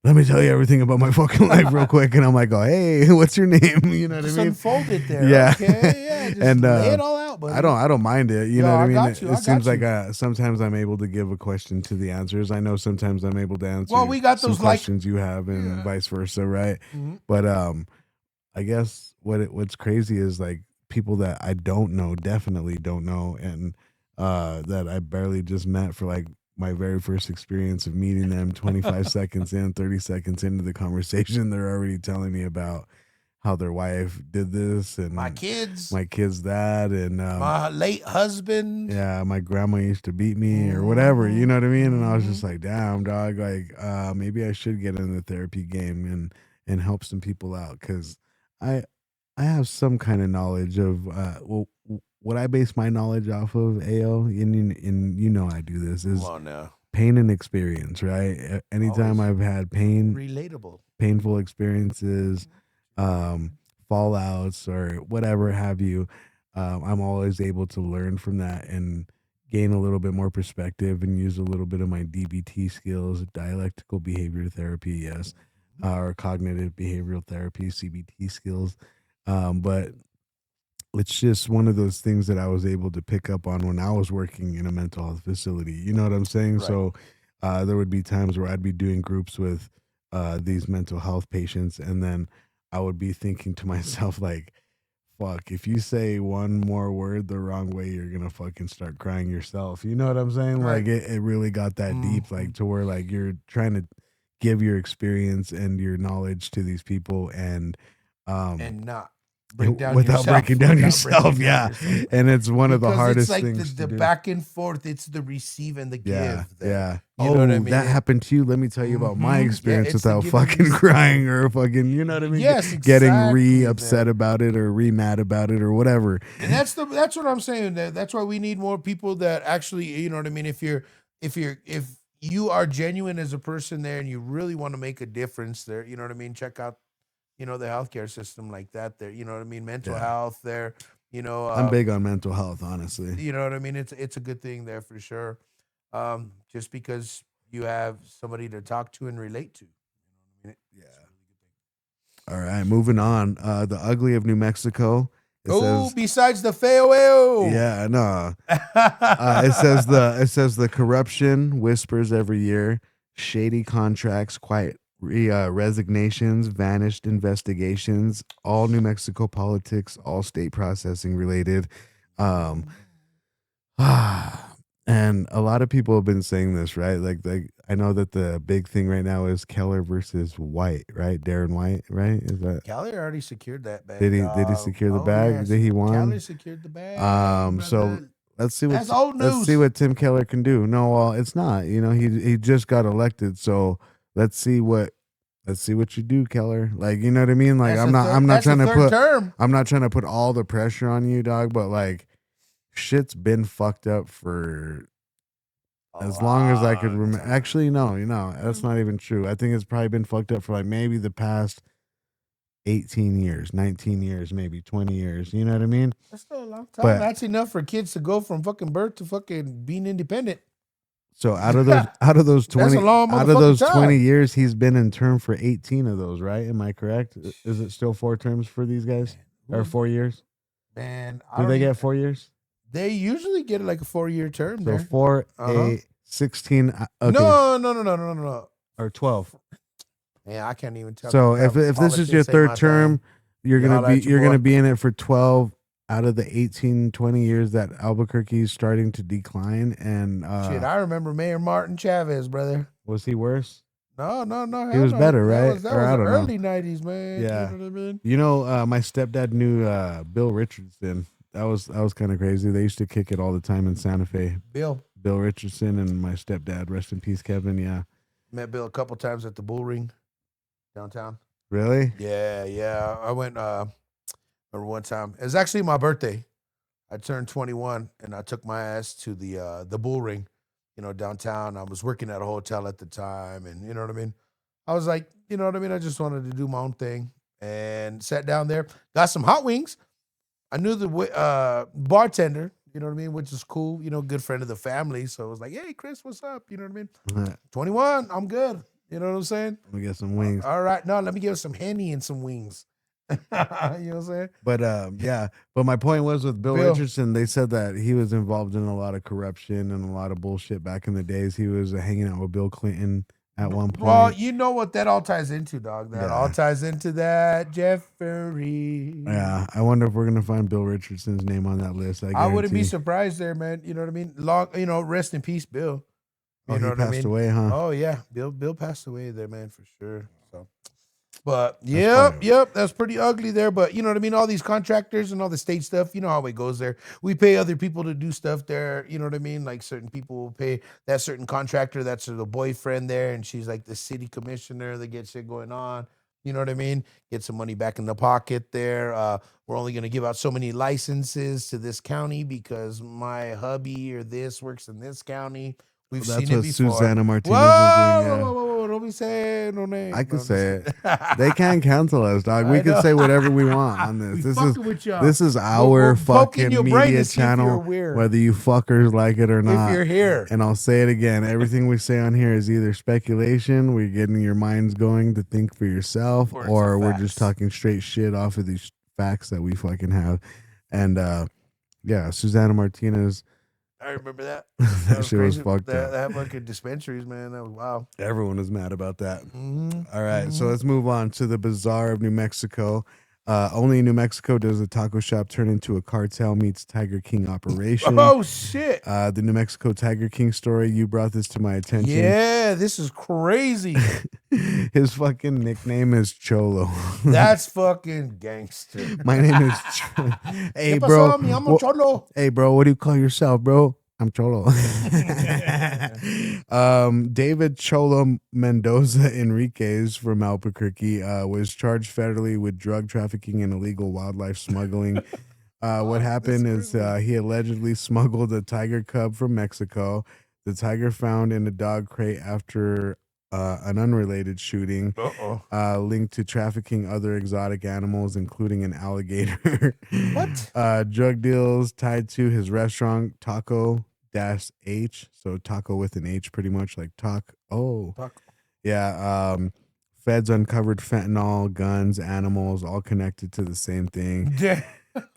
let me tell you everything about my fucking life real quick. And I'm like, oh, hey, what's your name? You know what Just I mean? unfold it there. Yeah. Okay. Yeah. Just And, lay it all out. Buddy. I don't mind it. You Yo, know what I I mean? got you, It I seems got like sometimes I'm able to give a question to the answers. I know sometimes I'm able to answer Well, we got some those, like- questions you have and Yeah. vice versa, right? Mhm. But I guess what's crazy is like people that I don't know, definitely don't know, and that I barely just met for like my very first experience of meeting them 25 seconds in, 30 seconds into the conversation, they're already telling me about how their wife did this and My kids, that, and my late husband. yeah, my grandma used to beat me or whatever, you know what I mean? And I was just like, damn, dog, like maybe I should get in the therapy game and help some people out, because I have some kind of knowledge of what I base my knowledge off of, AO, and you know I do this, is Come on now. pain and experience, right? Anytime Always I've had relatable. painful experiences, fallouts or whatever have you, I'm always able to learn from that and gain a little bit more perspective and use a little bit of my DBT skills, dialectical behavior therapy, yes, or cognitive behavioral therapy, CBT skills. But it's just one of those things that I was able to pick up on when I was working in a mental health facility. You know what I'm saying? Right. So there would be times where I'd be doing groups with these mental health patients, and then I would be thinking to myself, like, fuck, if you say one more word the wrong way, you're going to fucking start crying yourself. You know what I'm saying? Right. Like, it really got that deep, like, to where, like, you're trying to give your experience and your knowledge to these people and not break down without yourself. breaking down Without yourself. breaking down Yeah. yourself. And it's one of the Because hardest it's like things the to do. back and forth. It's the receive and the give. Yeah, there. yeah. You know what I mean? That happened to you. Let me tell you about my Mhm. Yeah, experience it's the without give and fucking receive. crying or fucking, you know what I mean? Yes, Getting exactly, upset about it or mad about it or whatever. And that's what I'm saying. That's why we need more people that actually, you know what I mean. If you are genuine as a person there and you really want to make a difference there, you know what I mean. Check out, the healthcare system like that there. You know what I mean. Mental health there. I'm big on mental health, honestly. You know what I mean. It's a good thing there for sure. Just because you have somebody to talk to and relate to. You know what I mean? Yeah. All right, moving on. The Ugly of New Mexico. It says, besides the FAO. yeah, no. It says the corruption whispers every year, shady contracts, quiet resignations, vanished investigations, all New Mexico politics, all state processing related. And a lot of people have been saying this, right? Like I know that the big thing right now is Keller versus White, right? Darren White, right? Is that Keller already secured that bag. did he secure the bag? Yes. Did he won? Keller secured the bag. So brother. let's see That's old let's see news. what Tim Keller can do. No, well, it's not. You know, he just got elected, so let's see what you do, Keller. Like, you know what I mean? Like, That's I'm not that's the trying to third put term. I'm not trying to put all the pressure on you, dog, but like shit's been fucked up for as long as I could remember. Actually, no, that's not even true. I think it's probably been fucked up for like maybe the past 18 years, 19 years, maybe 20 years. You know what I mean? That's still a long time. But- That's enough for kids to go from fucking birth to fucking being independent. So out of those 20 a long out of those motherfucking 20 time. years, he's been in term for 18 of those, right? Am I correct? Is it still 4 terms for these guys? Or 4 years? Man, Do they get 4 years? They usually get like a 4-year term So there. 4, Uh-huh. 8, 16. Okay. No. Or 12. Yeah, I can't even tell. So if this is your third term, you're gonna be in it for 12 out of the 18, 20 years that Albuquerque is starting to decline. And shit, I remember Mayor Martin Chavez, brother. Was he worse? No. He was better, right? That was the early 90s, man. Yeah. You know what I mean? You know, my stepdad knew Bill Richardson. That was kind of crazy. They used to kick it all the time in Santa Fe. Bill Richardson and my stepdad, rest in peace, Kevin. Yeah. Met Bill a couple times at the Bull Ring downtown. Really? Yeah. I went remember one time. It was actually my birthday. I turned 21 and I took my ass to the Bull Ring, you know, downtown. I was working at a hotel at the time, and you know what I mean? I was like, you know what I mean? I just wanted to do my own thing and sat down there, got some hot wings. I knew the bartender, you know what I mean, which is cool, you know, good friend of the family. So I was like, hey, Chris, what's up? You know what I mean? 21, I'm good. You know what I'm saying? Let me get some wings. All right. No, let me give some Henny and some wings. You know what I'm saying? But yeah. But my point was with Bill Richardson, they said that he was involved in a lot of corruption and a lot of bullshit back in the days. He was hanging out with Bill Clinton at one point. Well, you know what that all ties into, dog. That all ties into that Jeffrey. Yeah, I wonder if we're gonna find Bill Richardson's name on that list. I wouldn't be surprised there, man. You know what I mean? Rest in peace, Bill. You know he what I mean? passed away, huh? Oh yeah, Bill passed away there, man, for sure. So, but yep, that's pretty ugly there. But you know what I mean? All these contractors and all the state stuff, you know how it goes there. We pay other people to do stuff there. You know what I mean? Like certain people will pay that certain contractor. That's the boyfriend there, and she's like the city commissioner that gets shit going on. You know what I mean? Get some money back in the pocket there. We're only going to give out so many licenses to this county because my hubby or this works in this county. We've seen it before. That's what Susanna Martinez was doing. Yeah. Whoa, don't be saying no name. I can say it. They can't cancel us, dog. We can say whatever we want on this. This is our fucking media channel, whether you fuckers like it or not. If you're here. And I'll say it again. Everything we say on here is either speculation, we're getting your minds going to think for yourself, or we're just talking straight shit off of these facts that we fucking have. And yeah, Susanna Martinez. I remember that. That shit was fucked up. That fucking dispensaries, man. That was wild. Everyone was mad about that. Mm-hmm. All right, so let's move on to the Bazaar of New Mexico. Only in New Mexico does a taco shop turn into a cartel meets Tiger King operation. Oh, shit. The New Mexico Tiger King story, you brought this to my attention. Yeah, this is crazy. His fucking nickname is Cholo. That's fucking gangster. My name is Hey, bro. Cholo. Hey, bro, what do you call yourself, bro? I'm Cholo. David Cholo Mendoza Enriquez from Albuquerque was charged federally with drug trafficking and illegal wildlife smuggling. What happened is he allegedly smuggled a tiger cub from Mexico. The tiger found in a dog crate after an unrelated shooting linked to trafficking other exotic animals, including an alligator. What? Drug deals tied to his restaurant, Taco-H. So taco with an H, pretty much like taco. Yeah. Feds uncovered fentanyl, guns, animals, all connected to the same thing.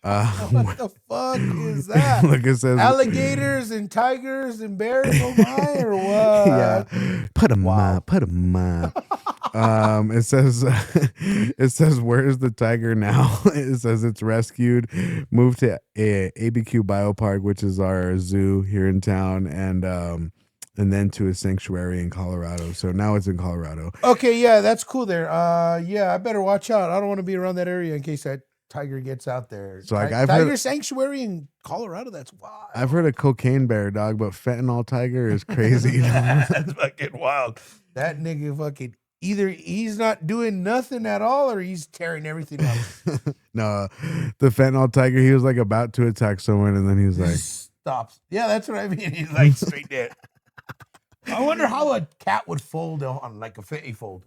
What the fuck is that? Look, it says alligators and tigers and bears. Oh my, or what? Yeah, put them up. It says where's the tiger now? It says it's rescued, moved to ABQ Biopark, which is our zoo here in town, and then to a sanctuary in Colorado. So now it's in Colorado. Okay, yeah, that's cool there. Yeah, I better watch out. I don't want to be around that area in case that tiger gets out there. So like tiger sanctuary in Colorado, that's wild. I've heard of cocaine bear, dog, but fentanyl tiger is crazy. That's fucking wild. That nigga fucking either he's not doing nothing at all or he's tearing everything up. No, the fentanyl tiger, he was like about to attack someone and then he was like stops. Yeah, that's what I mean. He's like straight dead. I wonder how a cat would fold on like a fetty fold.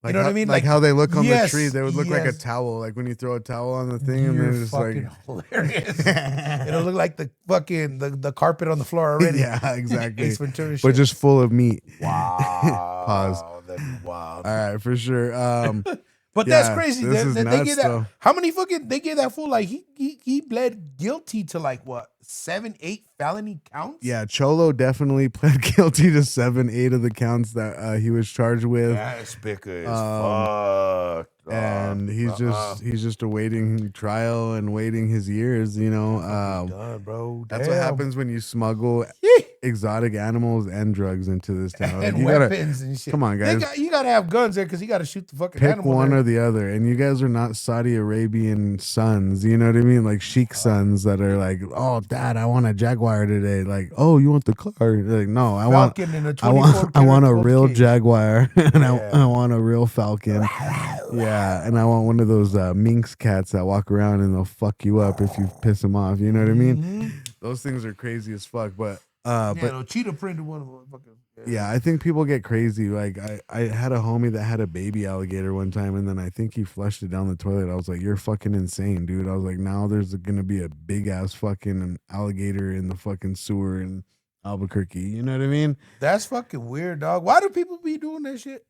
Like you know how, what I mean? Like how they look on yes, the tree. They would look like a towel. Like when you throw a towel on the thing and then it's like hilarious. It'll look like the fucking the carpet on the floor already. Yeah, exactly. Ace Ventura but shit. just full of meat. Wow. Pause. That's wild. All right, for sure. But Yeah, that's crazy. this is They nuts, gave that. though. How many fucking they gave that fool? Like he pled guilty to like what 7, 8 felony counts. Yeah, Cholo definitely pled guilty to 7, 8 of the counts that he was charged with. That's big as fuck. And he's just awaiting trial and waiting his years, you know. Done, bro. That's what happens when you smuggle exotic animals and drugs into this town. And you weapons and shit. Come on, guys. You gotta have guns there because you gotta shoot the fucking Pick animal. one there. or the other. And you guys are not Saudi Arabian sons, you know what I mean? Like sheik sons that are like, oh, Dad, I want a Jaguar today. Like, oh, you want the car? Like, no, I want a real Jaguar and I want a real Falcon. Yeah, and I want one of those minx cats that walk around and they'll fuck you up if you piss them off. You know what I mean? Mm-hmm. Those things are crazy as fuck. But no, cheetah printed one of them. yeah, I think people get crazy. Like I had a homie that had a baby alligator one time, and then I think he flushed it down the toilet. I was like, "You're fucking insane, dude." I was like, "Now there's gonna be a big ass fucking alligator in the fucking sewer in Albuquerque." You know what I mean? That's fucking weird, dog. Why do people be doing that shit?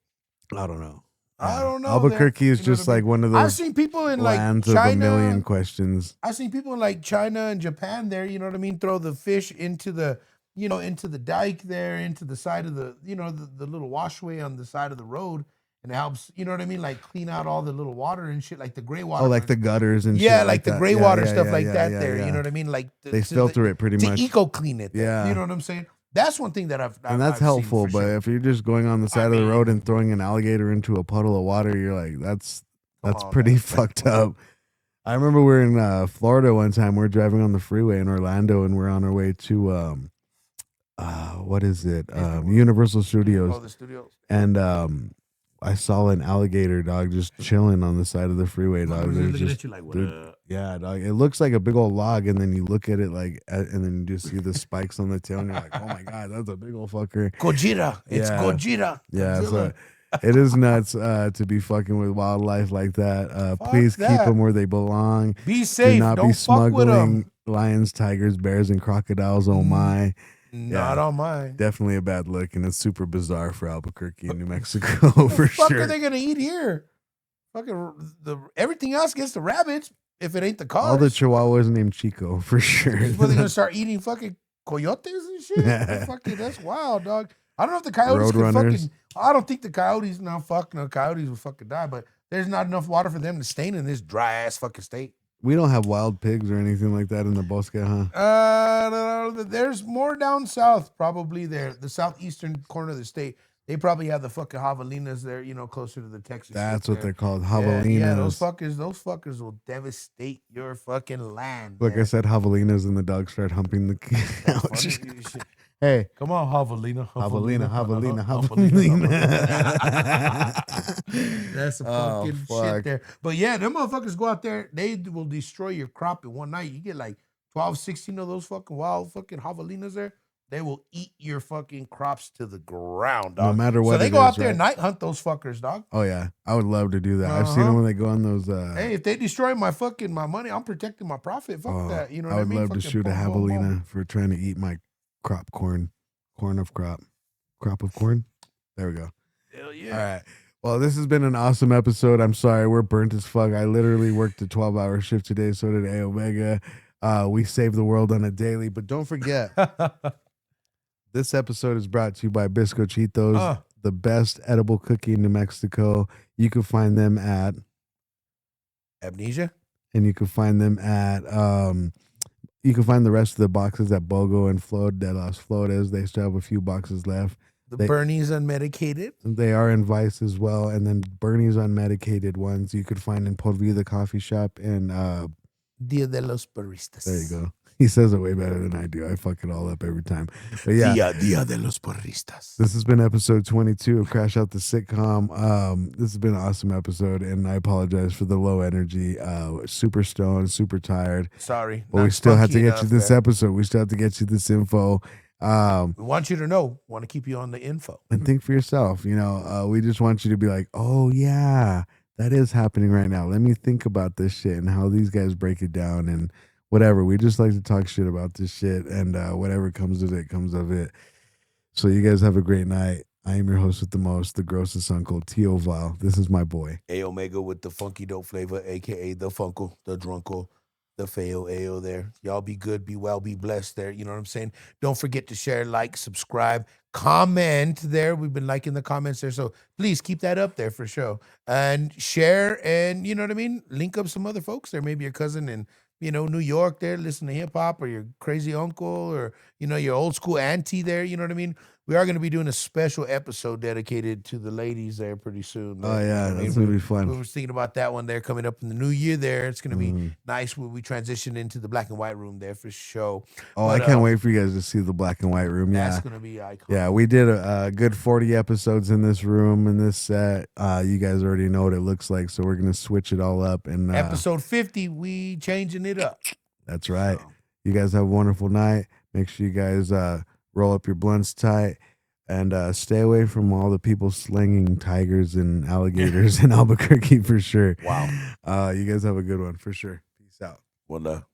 I don't know. I don't know. Albuquerque is just like one of those. I've seen people in like lands China. of a million questions. I've seen people in like China and Japan there, you know what I mean? Throw the fish into the, into the dike there, into the side of the, the little washway on the side of the road. And it helps, you know what I mean? Like clean out all the little water and shit, like the gray water. Oh, like the gutters and yeah, shit like the that. gray water stuff like that there. Yeah. You know what I mean? Like they filter it pretty much. To eco clean it. Yeah. You know what I'm saying? That's one thing that I've that's helpful, but if you're just going on the side of the road and throwing an alligator into a puddle of water, you're like, that's pretty fucked up. I remember we were in Florida one time. We're driving on the freeway in Orlando, and we're on our way to what is it? Universal Studios. Oh, the studios. And I saw an alligator, dog, just chilling on the side of the freeway, dog. Looking at you like, what up? Yeah, dog. It looks like a big old log, and then you look at it and then you just see the spikes on the tail, and you're like, oh my god, that's a big old fucker. Gojira. It's Gojira. Yeah, so it is nuts to be fucking with wildlife like that. Please keep them where they belong. Be safe. Do not Don't be fuck with them. smuggling lions, tigers, bears, and crocodiles. Oh my. Not on mine. Definitely a bad look, and it's super bizarre for Albuquerque, New Mexico, for sure. What the fuck are they gonna eat here? Fucking everything else gets the rabbits if it ain't the cars. All the chihuahuas named Chico, for sure. Well, they're gonna start eating fucking coyotes and shit. Fucking, that's wild, dog. I don't know if the coyotes can fucking. I don't think the coyotes. No, fuck no, coyotes will fucking die. But there's not enough water for them to stay in this dry ass fucking state. We don't have wild pigs or anything like that in the Bosque, huh? There's more down south, probably there, the southeastern corner of the state. They probably have the fucking javelinas there, closer to the Texas. That's what they're called, javelinas. Yeah, those fuckers will devastate your fucking land. Like I said, javelinas, and the dogs start humping the couch. Hey, come on, javelina. That's some fucking shit there. But yeah, them motherfuckers go out there, they will destroy your crop in one night. You get like 12, 16 of those fucking wild fucking javelinas there. They will eat your fucking crops to the ground, dog. No matter what. So they go out there and night hunt those fuckers, dog. Oh yeah, I would love to do that. I've seen them when they go on those. Hey, if they destroy my money, I'm protecting my profit. Fuck that. You know what I mean? I would love to shoot a javelina for trying to eat my crop of corn. There we go. Hell yeah. All right. Well, this has been an awesome episode. I'm sorry, we're burnt as fuck. I literally worked a 12-hour shift today. So did A Omega. We save the world on a daily, but don't forget. This episode is brought to you by Bizcochitos, the best edible cookie in New Mexico. You can find them at Amnesia, and you can find them at you can find the rest of the boxes at Bogo and Flor de las Flores. They still have a few boxes left. Bernie's unmedicated. They are in Vice as well, and then Bernie's unmedicated ones you could find in Por Vida Coffee Shop and Dia de los Baristas. There you go. He says it way better than I do. I fuck it all up every time. But yeah. Dia de los Baristas. This has been episode 22 of Crash Out the Sitcom. This has been an awesome episode, and I apologize for the low energy. Super stoned, super tired. Sorry. But we still have to get you this episode. We still have to get you this info. We want you to know. Want to keep you on the info. And think for yourself. We just want you to be like, oh, yeah, that is happening right now. Let me think about this shit and how these guys break it down and whatever. We just like to talk shit about this shit, and whatever comes of it, comes of it. So you guys have a great night. I am your host with the most, the grossest uncle, T.O. Val. This is my boy. A Omega with the funky dope flavor, aka the Funkle, the Drunkle, the Feo Ao there. Y'all be good, be well, be blessed there. You know what I'm saying? Don't forget to share, like, subscribe, comment there. We've been liking the comments there. So please keep that up there for sure. And share and, you know what I mean? Link up some other folks there. Maybe your cousin in, New York there, listen to hip hop, or your crazy uncle, or, your old school auntie there. You know what I mean? We are going to be doing a special episode dedicated to the ladies there pretty soon. Oh, man. yeah, You know what I that's mean? going to be fun. We were thinking about that one there coming up in the new year there. It's going to be nice when we transition into the black and white room there for sure. Oh, But, I can't wait for you guys to see the black and white room. That's Yeah. going to be iconic. Yeah, we did a good 40 episodes in this room, in this set. You guys already know what it looks like, so we're going to switch it all up. And Episode 50, we changing it up. That's right. So, You guys have a wonderful night. Make sure you guys roll up your blunts tight and stay away from all the people slinging tigers and alligators in Albuquerque for sure. wow. You guys have a good one for sure. Peace out. Well,